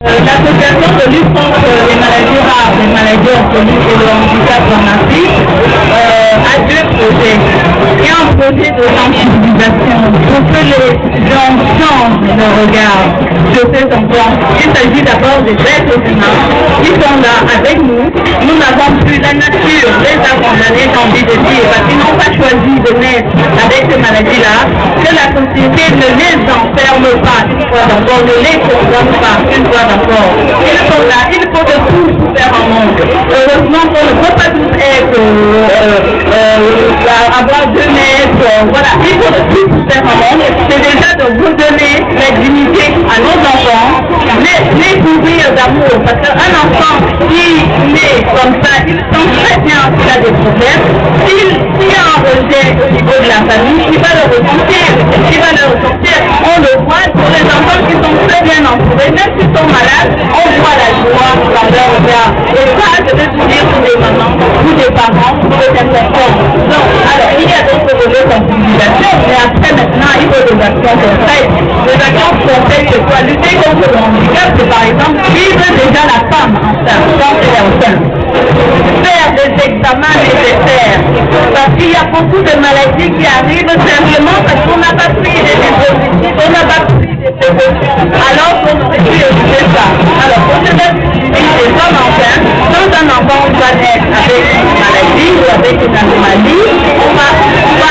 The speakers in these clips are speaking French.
L'association de lutte contre les maladies rares, les maladies orphelines et le handicap en Afrique a deux projets. Il y a un projet de sensibilisation pour que les gens changent leur regard sur ces enfants. Il s'agit d'abord des êtres humains qui sont là avec nous. Nous n'avons plus la nature, les a condamnés, j'ai envie de dire, parce qu'ils n'ont pas choisi de naître avec ces maladies-là, que la société ne les enferme pas une fois d'encore, ne les condamne pas une fois d'encore. Ils sont là, il faut de tout pour faire un monde. Heureusement qu'on ne peut pas tous être, avoir 2 mètres, voilà, il faut de tout pour faire un monde. C'est déjà de redonner la dignité à nos enfants, les couvrir d'amour, parce qu'un enfant qui naît comme ça, il sent très bien qu'il a des problèmes. S'il y a un rejet au niveau de la famille, il va le ressentir, on le voit pour les enfants qui sont très bien entourés, même s'ils sont malades, on voit la joie dans leur regard. Et ça, je vais vous dire pour des mamans, pour des parents, pour des enfants. Donc, alors, il y a d'autres projets de sensibilisation, mais après, maintenant, il faut des actions concrètes. Des actions concrètes, c'est quoi? Lutter contre le handicap, c'est par exemple suivre déjà la femme enceinte, quand elle est enceinte. Faire des examens nécessaires, parce qu'il y a beaucoup de maladies qui arrivent simplement parce qu'on n'a pas pris des dispositifs, on n'a pas pris des précautions, alors qu'on aurait pu éviter ça. Alors, on se met des femmes enceintes, quand un enfant va naître avec une maladie ou avec une anomalie, on va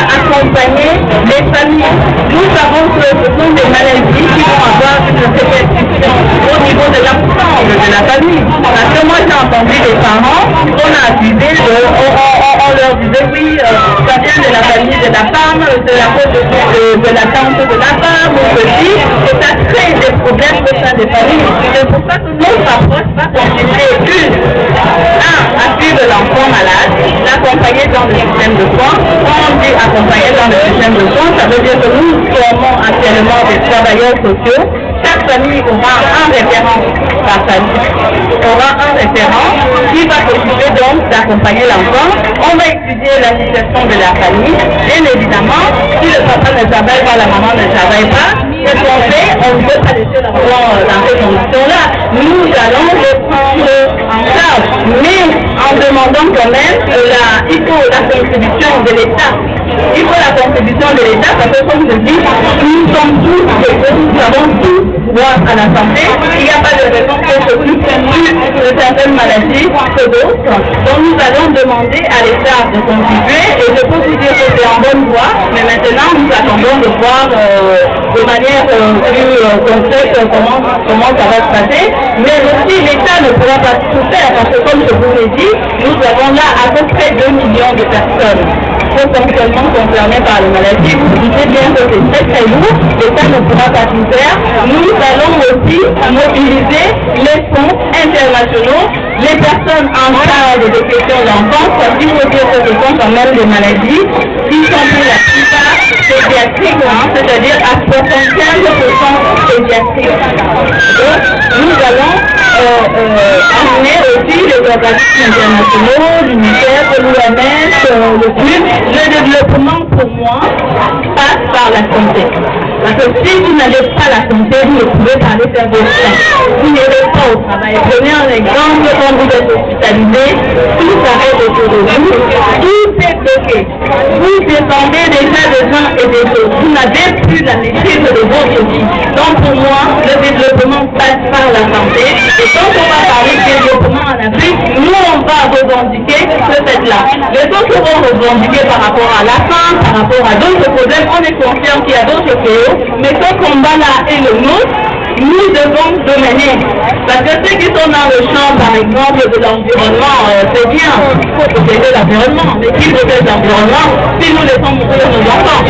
accompagner les familles. Nous savons que ce sont des maladies qui vont avoir une répercussion au niveau de l'ensemble de la famille. Parce que moi, j'ai entendu des parents, on a accusé, on leur disait oui, ça vient de la famille de la femme, de la faute de la tante de la femme, ou ceci, et ça crée des problèmes au sein des familles. C'est pour ça que notre approche va continuer à suivre l'enfant malade, l'accompagner dans le système de soins. Quand on dit accompagner dans le système de soins, ça veut dire que nous formons actuellement des travailleurs sociaux. Chaque famille aura un référent par famille, aura un référent qui va s'occuper donc d'accompagner l'enfant. On va étudier la situation de la famille. Bien évidemment, si le papa ne travaille pas, la maman ne travaille pas, qu'est-ce qu'on fait? On ne peut pas laisser l'enfant dans ces conditions-là. Nous allons le prendre en charge, mais en demandant quand même il faut la contribution de l'État. Il faut la contribution de l'État parce que, comme je dis, nous sommes tous égaux, nous avons tous droit à la santé. Il n'y a pas de raison qu'on s'occupe plus de certaines maladies que d'autres. Donc nous allons demander à l'État de contribuer et je peux vous dire que c'est en bonne voie, mais maintenant nous attendons de voir de manière plus concrète comment ça va se passer. Mais aussi l'État ne pourra pas tout faire parce que, comme je vous l'ai dit, nous avons là à peu près 2 millions de personnes potentiellement concernés par les maladies. Vous vous dites bien que c'est très très lourd, l'État ne pourra pas tout faire. Nous allons aussi mobiliser les fonds internationaux, les personnes en charge des questions d'enfance, parce qu'il faut dire que ce sont quand même des maladies qui sont pour la plupart pédiatriques, c'est-à-dire à 75% pédiatriques. Donc nous allons amener aussi les organismes internationaux, l'UNICEF, l'OMS, le PNUD. Le développement pour moi passe par la santé. Parce que si vous n'avez pas la santé, vous ne pouvez pas aller faire des soins. Vous n'irez pas au travail. Prenez un exemple, quand vous êtes hospitalisé, tout s'arrête autour de vous, tout est bloqué. Vous dépendez déjà des uns et des autres. Vous n'avez plus la maîtrise de votre vie. Donc pour moi, le développement passe par la santé. Et quand on va parler de développement en Afrique, nous on va revendiquer ce fait-là. Les autres vont revendiquer par rapport à la faim, par rapport à d'autres problèmes. On est conscient qu'il y a d'autres fléaux, mais ce combat-là est le nôtre. Nous devons dominer. Parce que ceux qui sont dans le champ, par exemple, de l'environnement, c'est bien, il faut protéger l'environnement. Mais qui protège l'environnement si nous laissons mourir nos enfants?